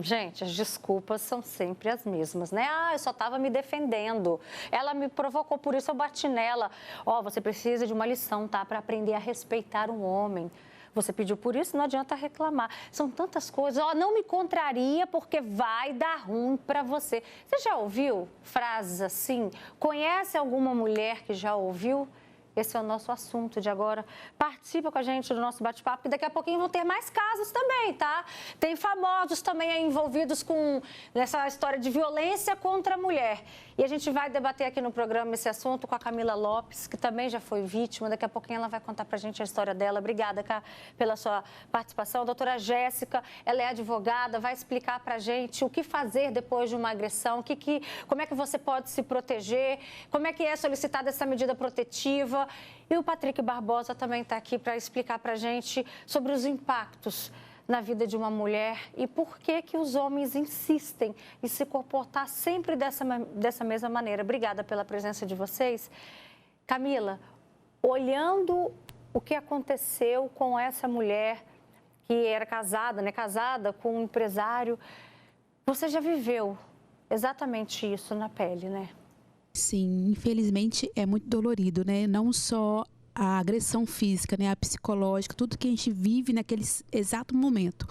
Gente, as desculpas são sempre as mesmas, né? Ah, eu só estava me defendendo. Ela me provocou, por isso eu bati nela. Ó, você precisa de uma lição, tá? Para aprender a respeitar um homem. Você pediu por isso, não adianta reclamar. São tantas coisas. Ó, não me contraria porque vai dar ruim para você. Você já ouviu frases assim? Conhece alguma mulher que já ouviu? Esse é o nosso assunto de agora. Participa com a gente do nosso bate-papo, e daqui a pouquinho vão ter mais casos também, tá? Tem famosos também aí envolvidos nessa história de violência contra a mulher. E a gente vai debater aqui no programa esse assunto com a Camila Lopes, que também já foi vítima. Daqui a pouquinho ela vai contar pra gente a história dela. Obrigada, Cá, pela sua participação. A doutora Jéssica, ela é advogada, vai explicar pra gente o que fazer depois de uma agressão, como é que você pode se proteger, como é que é solicitada essa medida protetiva. E o Patrick Barbosa também está aqui para explicar para a gente sobre os impactos na vida de uma mulher e por que os homens insistem em se comportar sempre dessa mesma maneira. Obrigada pela presença de vocês. Camila, olhando o que aconteceu com essa mulher que era casada, né, casada com um empresário, você já viveu exatamente isso na pele, né? Sim, infelizmente é muito dolorido, né? Não só a agressão física, né? A psicológica, tudo que a gente vive naquele exato momento.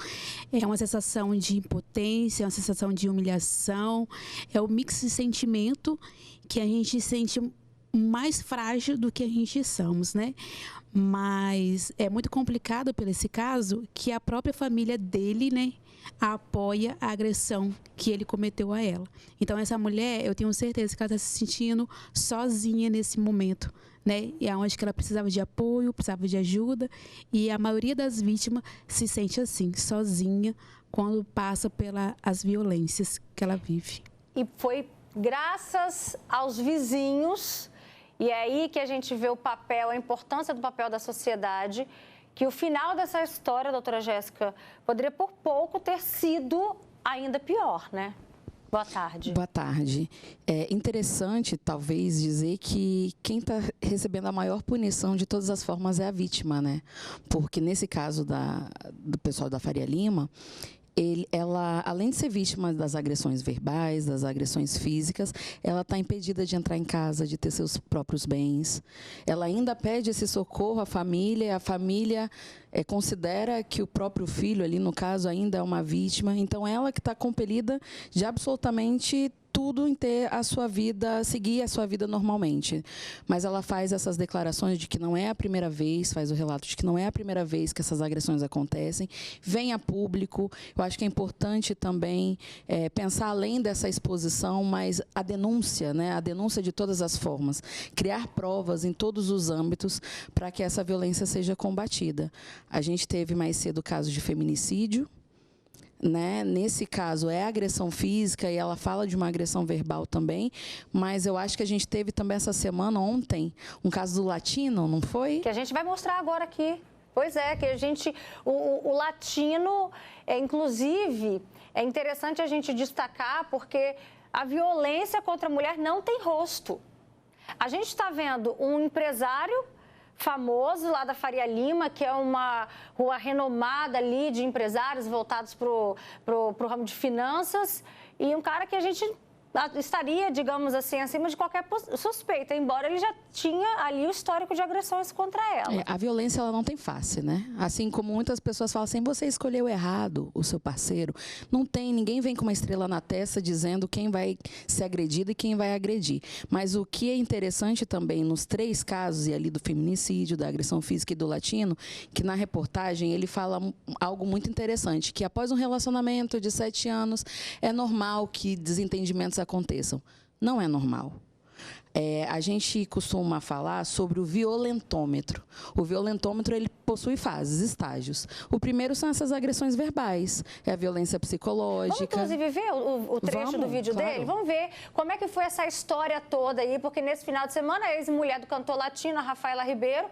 É uma sensação de impotência, é uma sensação de humilhação, é o mix de sentimento que a gente sente mais frágil do que a gente somos, né? Mas é muito complicado por esse caso que a própria família dele, né, apoia a agressão que ele cometeu a ela. Então essa mulher, eu tenho certeza que ela está se sentindo sozinha nesse momento, né? E é onde que ela precisava de apoio, precisava de ajuda, e a maioria das vítimas se sente assim, sozinha, quando passa pelas violências que ela vive. E foi graças aos vizinhos, e é aí que a gente vê o papel, a importância do papel da sociedade, que o final dessa história, doutora Jéssica, poderia por pouco ter sido ainda pior, né? Boa tarde. Boa tarde. É interessante, talvez, dizer que quem está recebendo a maior punição de todas as formas é a vítima, né? Porque nesse caso do pessoal da Faria Lima, ela, além de ser vítima das agressões verbais, das agressões físicas, ela está impedida de entrar em casa, de ter seus próprios bens. Ela ainda pede esse socorro à família, e a família considera que o próprio filho, ali no caso, ainda é uma vítima. Então, ela que está compelida de absolutamente tudo em ter a sua vida, seguir a sua vida normalmente. Mas ela faz essas declarações de que não é a primeira vez, faz o relato de que não é a primeira vez que essas agressões acontecem, vem a público. Eu acho que é importante também pensar além dessa exposição, mas a denúncia, né? A denúncia de todas as formas, criar provas em todos os âmbitos para que essa violência seja combatida. A gente teve mais cedo o caso de feminicídio, né? Nesse caso é agressão física e ela fala de uma agressão verbal também, mas eu acho que a gente teve também essa semana, ontem, um caso do latino, não foi? Que a gente vai mostrar agora aqui. Pois é, que a gente, o latino, inclusive, é interessante a gente destacar porque a violência contra a mulher não tem rosto. A gente está vendo um empresário famoso lá da Faria Lima, que é uma rua renomada ali de empresários voltados para o ramo de finanças, e um cara que a gente estaria, digamos assim, acima de qualquer suspeita, embora ele já tinha ali o histórico de agressões contra ela. A violência, ela não tem face, né? Assim como muitas pessoas falam assim, você escolheu errado o seu parceiro. Não tem, ninguém vem com uma estrela na testa dizendo quem vai ser agredido e quem vai agredir. Mas o que é interessante também nos 3 casos, e ali do feminicídio, da agressão física e do latino, que na reportagem ele fala algo muito interessante, que após um relacionamento de 7 anos, é normal que desentendimentos aconteçam. Não é normal. A gente costuma falar sobre o violentômetro. O violentômetro, ele possui fases, estágios. O primeiro são essas agressões verbais, é a violência psicológica. Vamos, inclusive, ver o trecho do vídeo dele? Vamos ver como é que foi essa história toda aí, porque nesse final de semana, a ex-mulher do cantor latino, a Rafaela Ribeiro,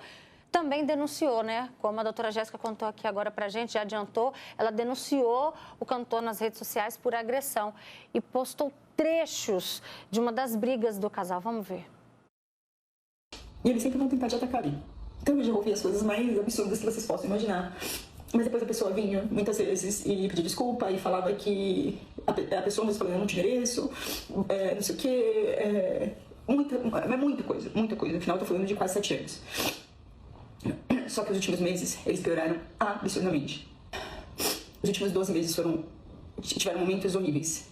também denunciou, né? Como a doutora Jéssica contou aqui agora pra gente, já adiantou, ela denunciou o cantor nas redes sociais por agressão e postou trechos de uma das brigas do casal. Vamos ver. E eles sempre vão tentar te atacar ali. Então eu já ouvi as coisas mais absurdas que vocês possam imaginar. Mas depois a pessoa vinha muitas vezes e pedia desculpa e falava que a pessoa mesmo falando, eu não te mereço, não sei o quê, muita coisa. No final eu tô falando de quase 7 anos. Só que os últimos meses, eles pioraram absurdamente. Os últimos 12 meses tiveram momentos horríveis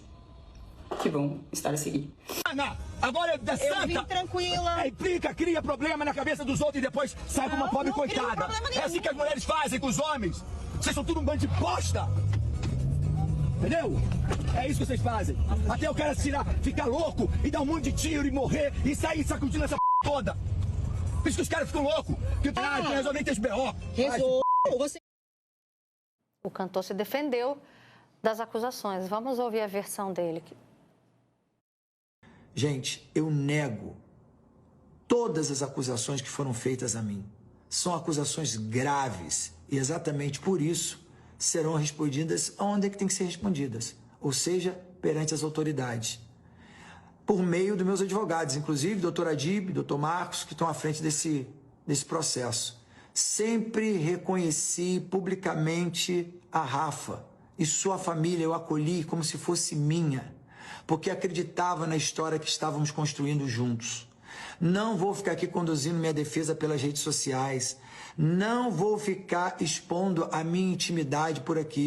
que vão estar a seguir. Ana, agora é santa. Eu vim tranquila. Implica, cria problema na cabeça dos outros e depois sai com uma pobre coitada. É assim que as mulheres fazem com os homens. Vocês são tudo um bando de bosta. Entendeu? É isso que vocês fazem. Até o cara ficar louco e dar um monte de tiro e morrer e sair sacudindo essa toda. Por isso que os caras ficam loucos. Que o cara resolve ter BO. O cantor se defendeu das acusações. Vamos ouvir a versão dele. Gente, eu nego todas as acusações que foram feitas a mim. São acusações graves e exatamente por isso serão respondidas onde é que tem que ser respondidas, ou seja, perante as autoridades, por meio dos meus advogados, inclusive doutor Adib, doutor Marcos, que estão à frente desse processo. Sempre reconheci publicamente a Rafa e sua família, eu acolhi como se fosse minha, porque acreditava na história que estávamos construindo juntos. Não vou ficar aqui conduzindo minha defesa pelas redes sociais, não vou ficar expondo a minha intimidade por aqui.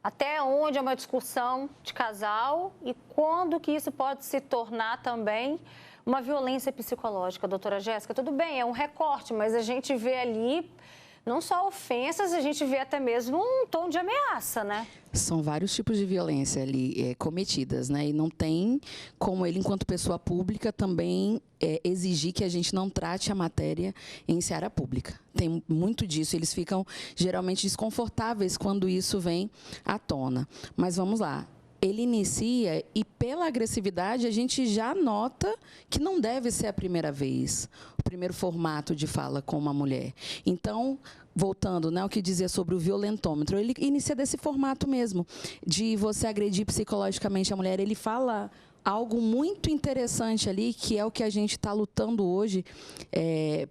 Até onde é uma discussão de casal e quando que isso pode se tornar também uma violência psicológica, doutora Jéssica? Tudo bem, é um recorte, mas a gente vê ali não só ofensas, a gente vê até mesmo um tom de ameaça, né? São vários tipos de violência ali cometidas, né? E não tem como ele, enquanto pessoa pública, também exigir que a gente não trate a matéria em seara pública. Tem muito disso. Eles ficam geralmente desconfortáveis quando isso vem à tona. Mas vamos lá. Ele inicia e, pela agressividade, a gente já nota que não deve ser a primeira vez, o primeiro formato de fala com uma mulher. Então, voltando, né, ao que dizia sobre o violentômetro, ele inicia desse formato mesmo, de você agredir psicologicamente a mulher. Ele fala algo muito interessante ali, que é o que a gente está lutando hoje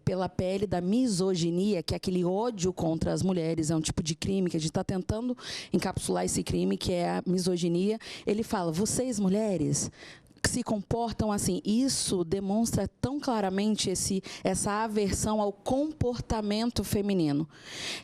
pela pele da misoginia, que é aquele ódio contra as mulheres, é um tipo de crime que a gente está tentando encapsular esse crime, que é a misoginia. Ele fala, vocês mulheres que se comportam assim, isso demonstra tão claramente essa aversão ao comportamento feminino.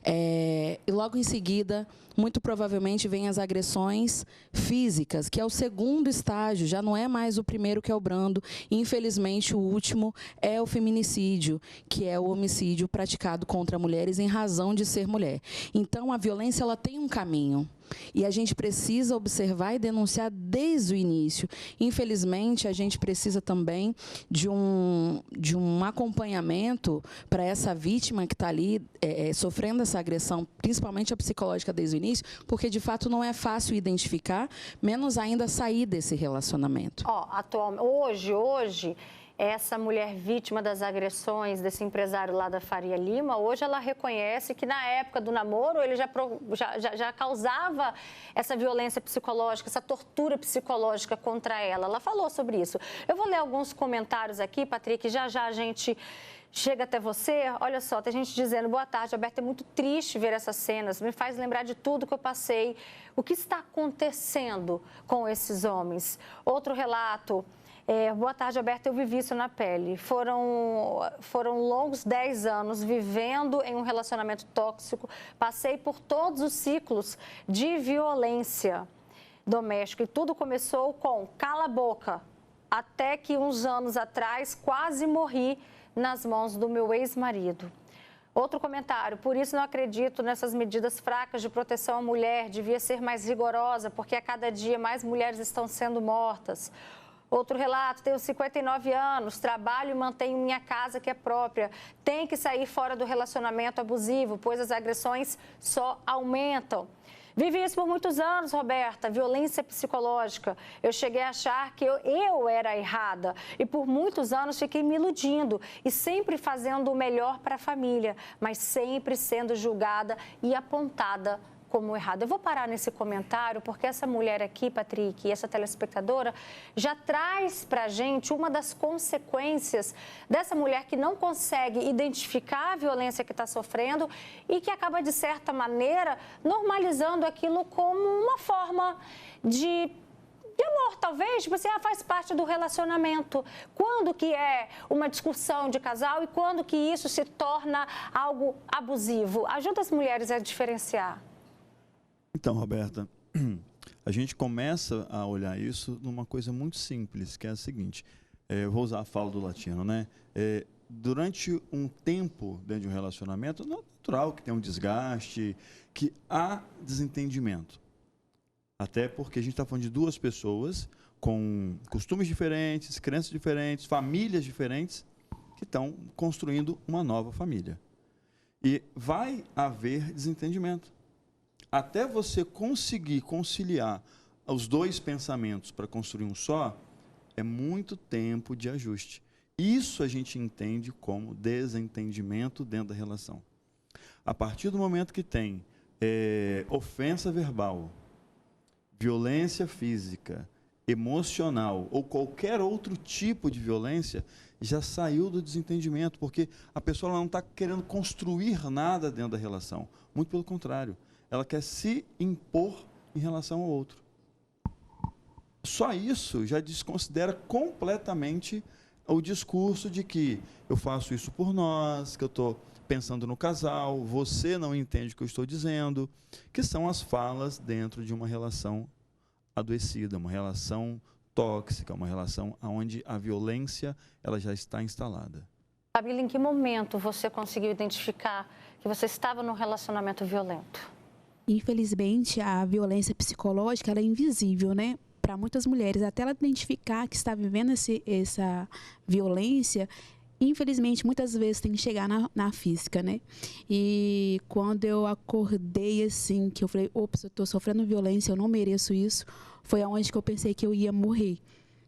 E logo em seguida, muito provavelmente, vem as agressões físicas, que é o segundo estágio, já não é mais o primeiro, que é o brando. Infelizmente, o último é o feminicídio, que é o homicídio praticado contra mulheres em razão de ser mulher. Então, a violência ela tem um caminho. E a gente precisa observar e denunciar desde o início. Infelizmente, a gente precisa também de um acompanhamento para essa vítima que está ali sofrendo essa agressão, principalmente a psicológica desde o início, porque, de fato, não é fácil identificar, menos ainda sair desse relacionamento. Hoje, essa mulher vítima das agressões desse empresário lá da Faria Lima, hoje ela reconhece que na época do namoro ele já causava essa violência psicológica, essa tortura psicológica contra ela. Ela falou sobre isso. Eu vou ler alguns comentários aqui, Patrick, já a gente chega até você. Olha só, tem gente dizendo, boa tarde, Alberto, é muito triste ver essas cenas, me faz lembrar de tudo que eu passei. O que está acontecendo com esses homens? Outro relato. Boa tarde, Alberto, eu vivi isso na pele. Foram longos 10 anos vivendo em um relacionamento tóxico. Passei por todos os ciclos de violência doméstica. E tudo começou com cala a boca. Até que uns anos atrás quase morri nas mãos do meu ex-marido. Outro comentário, por isso não acredito nessas medidas fracas de proteção à mulher. Devia ser mais rigorosa, porque a cada dia mais mulheres estão sendo mortas. Outro relato, tenho 59 anos, trabalho e mantenho minha casa que é própria. Tem que sair fora do relacionamento abusivo, pois as agressões só aumentam. Vivi isso por muitos anos, Roberta, violência psicológica. Eu cheguei a achar que eu era errada e por muitos anos fiquei me iludindo e sempre fazendo o melhor para a família, mas sempre sendo julgada e apontada como errado. Eu vou parar nesse comentário porque essa mulher aqui, Patrick, e essa telespectadora já traz para a gente uma das consequências dessa mulher que não consegue identificar a violência que está sofrendo e que acaba, de certa maneira, normalizando aquilo como uma forma de amor, talvez, você faz parte do relacionamento. Quando que é uma discussão de casal e quando que isso se torna algo abusivo? Ajuda as mulheres a diferenciar. Então, Roberta, a gente começa a olhar isso numa coisa muito simples, que é a seguinte, eu vou usar a fala do latino, né? Durante um tempo dentro de um relacionamento, é natural que tenha um desgaste, que há desentendimento. Até porque a gente está falando de duas pessoas com costumes diferentes, crenças diferentes, famílias diferentes, que estão construindo uma nova família. E vai haver desentendimento. Até você conseguir conciliar os dois pensamentos para construir um só, é muito tempo de ajuste. Isso a gente entende como desentendimento dentro da relação. A partir do momento que tem ofensa verbal, violência física, emocional ou qualquer outro tipo de violência, já saiu do desentendimento, porque a pessoa não está querendo construir nada dentro da relação. Muito pelo contrário, ela quer se impor em relação ao outro. Só isso já desconsidera completamente o discurso de que eu faço isso por nós, que eu estou pensando no casal, você não entende o que eu estou dizendo, que são as falas dentro de uma relação adoecida, uma relação tóxica, uma relação onde a violência ela já está instalada. Fabíola, em que momento você conseguiu identificar que você estava num relacionamento violento? Infelizmente, a violência psicológica ela é invisível, né? Para muitas mulheres, até ela identificar que está vivendo essa violência, infelizmente, muitas vezes tem que chegar na física, né? E quando eu acordei assim, que eu falei, ops, eu estou sofrendo violência, eu não mereço isso, foi aonde que eu pensei que eu ia morrer,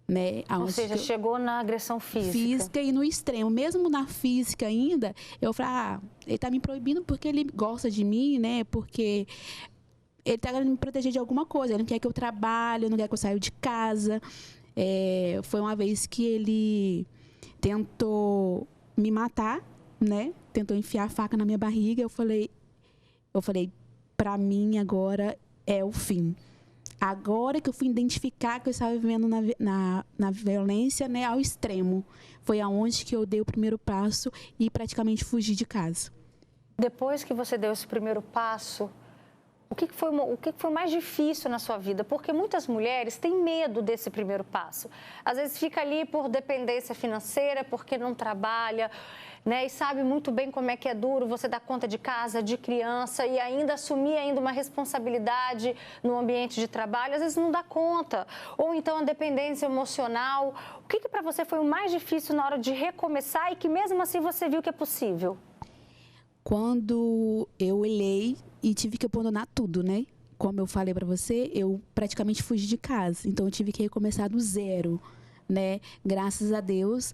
né? Ou seja, chegou na agressão física. Física e no extremo. Mesmo na física ainda, eu falei, ele está me proibindo porque ele gosta de mim, né? Porque ele está querendo me proteger de alguma coisa, ele não quer que eu trabalhe, não quer que eu saia de casa. Foi uma vez que ele tentou me matar, né? Tentou enfiar a faca na minha barriga. Eu falei, para mim agora é o fim. Agora que eu fui identificar que eu estava vivendo na violência, né, ao extremo, foi aonde que eu dei o primeiro passo e praticamente fugi de casa. Depois que você deu esse primeiro passo, o que foi mais difícil na sua vida? Porque muitas mulheres têm medo desse primeiro passo. Às vezes fica ali por dependência financeira, porque não trabalha, né? E sabe muito bem como é que é duro você dar conta de casa, de criança e ainda assumir uma responsabilidade no ambiente de trabalho. Às vezes não dá conta. Ou então a dependência emocional. O que para você foi o mais difícil na hora de recomeçar e que mesmo assim você viu que é possível? Quando eu olhei e tive que abandonar tudo, né? Como eu falei para você, eu praticamente fugi de casa. Então, eu tive que recomeçar do zero, né? Graças a Deus,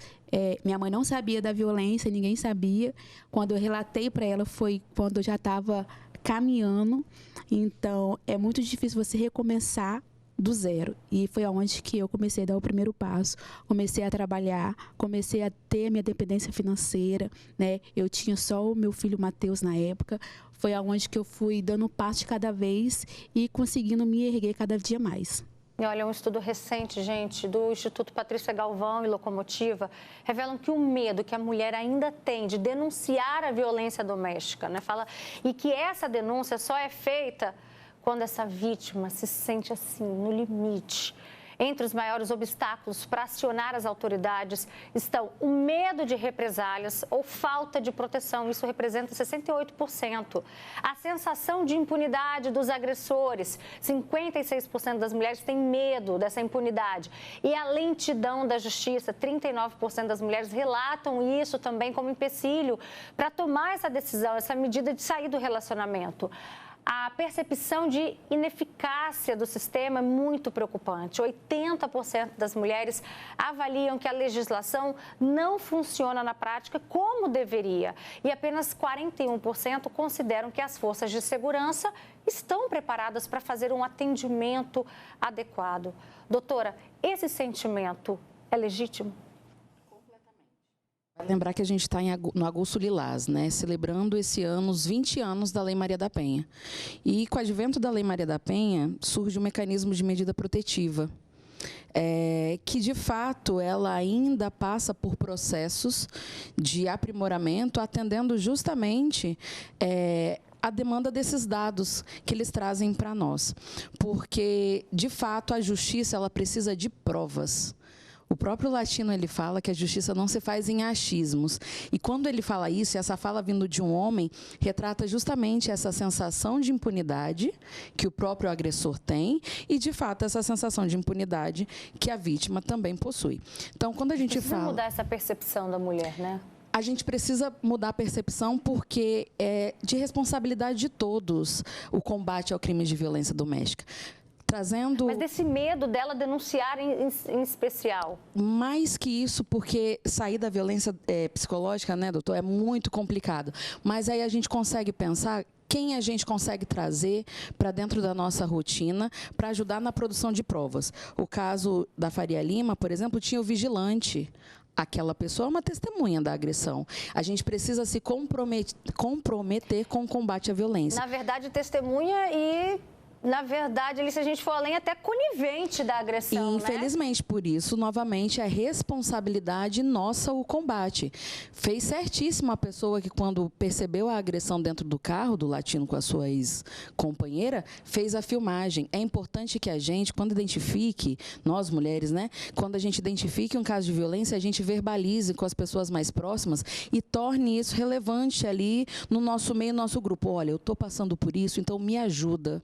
minha mãe não sabia da violência, ninguém sabia. Quando eu relatei para ela, foi quando eu já estava caminhando. Então, é muito difícil você recomeçar do zero. E foi aonde que eu comecei a dar o primeiro passo, comecei a trabalhar, comecei a ter minha dependência financeira, né? Eu tinha só o meu filho Matheus na época, foi aonde que eu fui dando um passo de cada vez e conseguindo me erguer cada dia mais. E olha, um estudo recente, gente, do Instituto Patrícia Galvão e Locomotiva, revelam que o medo que a mulher ainda tem de denunciar a violência doméstica, né? E que essa denúncia só é feita quando essa vítima se sente assim, no limite. Entre os maiores obstáculos para acionar as autoridades estão o medo de represálias ou falta de proteção, isso representa 68%. A sensação de impunidade dos agressores, 56% das mulheres têm medo dessa impunidade. E a lentidão da justiça, 39% das mulheres relatam isso também como empecilho para tomar essa decisão, essa medida de sair do relacionamento. a percepção de ineficácia do sistema é muito preocupante. 80% das mulheres avaliam que a legislação não funciona na prática como deveria. E apenas 41% consideram que as forças de segurança estão preparadas para fazer um atendimento adequado. Doutora, esse sentimento é legítimo? Vai lembrar que a gente está no Agosto Lilás, né? Celebrando esse ano os 20 anos da Lei Maria da Penha. E com o advento da Lei Maria da Penha, surge um mecanismo de medida protetiva, que de fato ela ainda passa por processos de aprimoramento, atendendo justamente a demanda desses dados que eles trazem para nós. Porque, de fato, a justiça ela precisa de provas. O próprio Latino, ele fala que a justiça não se faz em achismos. E quando ele fala isso, essa fala vindo de um homem, retrata justamente essa sensação de impunidade que o próprio agressor tem e, de fato, essa sensação de impunidade que a vítima também possui. Então, quando a gente precisa mudar essa percepção da mulher, né? A gente precisa mudar a percepção porque é de responsabilidade de todos o combate ao crime de violência doméstica. Mas desse medo dela denunciar em especial? Mais que isso, porque sair da violência psicológica, né, doutor, é muito complicado. Mas aí a gente consegue pensar quem a gente consegue trazer para dentro da nossa rotina para ajudar na produção de provas. O caso da Faria Lima, por exemplo, tinha o vigilante. Aquela pessoa é uma testemunha da agressão. A gente precisa se comprometer com o combate à violência. Na verdade, testemunha e... Na verdade, se a gente for além, até conivente da agressão, infelizmente, né? Por isso, novamente, é responsabilidade nossa o combate. Fez certíssimo a pessoa que, quando percebeu a agressão dentro do carro do Latino com a sua ex-companheira, fez a filmagem. É importante que a gente, quando identifique, nós mulheres, né? Quando a gente identifique um caso de violência, a gente verbalize com as pessoas mais próximas e torne isso relevante ali no nosso meio, no nosso grupo. Olha, eu estou passando por isso, então me ajuda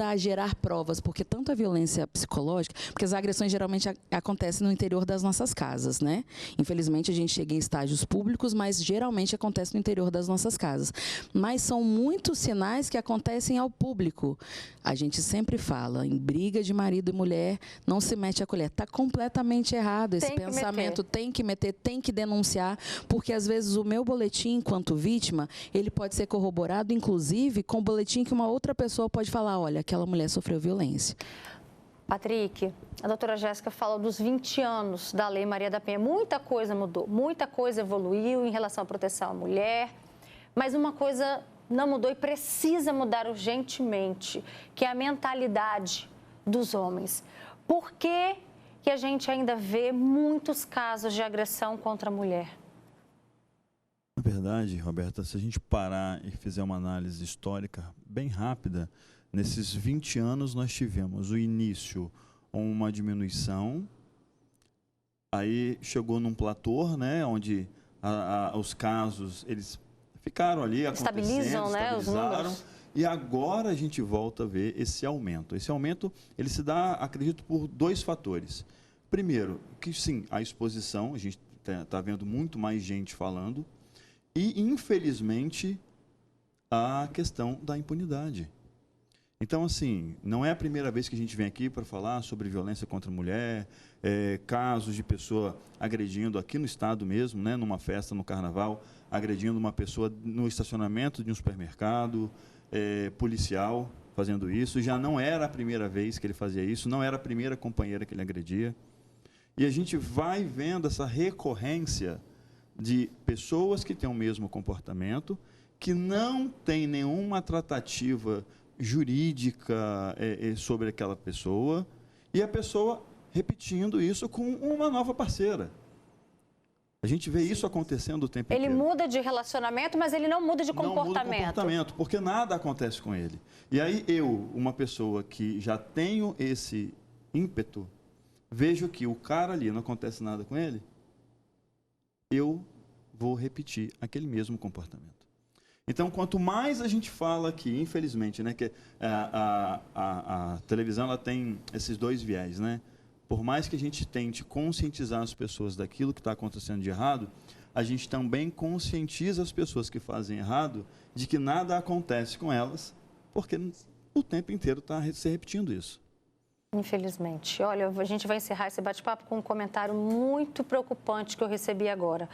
a gerar provas, porque tanto a violência psicológica, porque as agressões geralmente acontecem no interior das nossas casas, né? Infelizmente, a gente chega em estágios públicos, mas geralmente acontece no interior das nossas casas. Mas são muitos sinais que acontecem ao público. A gente sempre fala, em briga de marido e mulher, não se mete a colher. Está completamente errado esse pensamento. Tem que meter, tem que denunciar, porque às vezes o meu boletim, enquanto vítima, ele pode ser corroborado, inclusive, com o boletim que uma outra pessoa pode falar, olha, aquela mulher sofreu violência. Patrick, a doutora Jéssica falou dos 20 anos da Lei Maria da Penha. Muita coisa mudou, muita coisa evoluiu em relação à proteção à mulher, mas uma coisa não mudou e precisa mudar urgentemente, que é a mentalidade dos homens. Por que a gente ainda vê muitos casos de agressão contra a mulher? Na verdade, Roberta, se a gente parar e fizer uma análise histórica bem rápida, nesses 20 anos nós tivemos o início, uma diminuição, aí chegou num platô, né, onde os casos eles ficaram ali estabilizam, né, os números. E agora a gente volta a ver esse aumento. Esse aumento ele se dá, acredito, por dois fatores. Primeiro, que sim, a exposição, a gente está vendo muito mais gente falando, e, infelizmente, a questão da impunidade. Então, assim, não é a primeira vez que a gente vem aqui para falar sobre violência contra a mulher, casos de pessoa agredindo aqui no estado mesmo, né, numa festa, no carnaval, agredindo uma pessoa no estacionamento de um supermercado, policial fazendo isso. Já não era a primeira vez que ele fazia isso, não era a primeira companheira que ele agredia. E a gente vai vendo essa recorrência de pessoas que têm o mesmo comportamento, que não tem nenhuma tratativa jurídica sobre aquela pessoa, e a pessoa repetindo isso com uma nova parceira. A gente vê isso acontecendo o tempo inteiro. Ele muda de relacionamento, mas ele não muda de comportamento. Não muda de comportamento, porque nada acontece com ele. E aí eu, uma pessoa que já tenho esse ímpeto, vejo que o cara ali não acontece nada com ele, eu vou repetir aquele mesmo comportamento. Então, quanto mais a gente fala aqui, infelizmente, né, que a televisão ela tem esses dois viés, né? Por mais que a gente tente conscientizar as pessoas daquilo que está acontecendo de errado, a gente também conscientiza as pessoas que fazem errado de que nada acontece com elas porque o tempo inteiro está se repetindo isso. Infelizmente. Olha, a gente vai encerrar esse bate-papo com um comentário muito preocupante que eu recebi agora.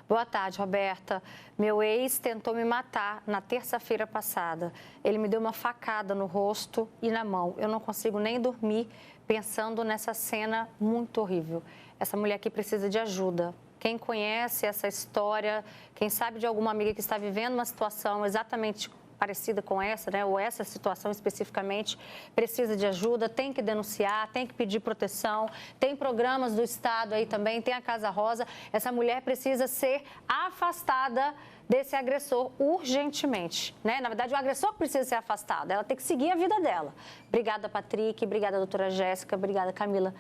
Boa tarde, Roberta. Meu ex tentou me matar na terça-feira passada. Ele me deu uma facada no rosto e na mão. Eu não consigo nem dormir pensando nessa cena muito horrível. Essa mulher aqui precisa de ajuda. Quem conhece essa história, quem sabe de alguma amiga que está vivendo uma situação exatamente parecida com essa, né, ou essa situação especificamente, precisa de ajuda, tem que denunciar, tem que pedir proteção, tem programas do Estado aí também, tem a Casa Rosa. Essa mulher precisa ser afastada desse agressor urgentemente, né? Na verdade, o agressor precisa ser afastado, ela tem que seguir a vida dela. Obrigada, Patrick, obrigada, doutora Jéssica, obrigada, Camila.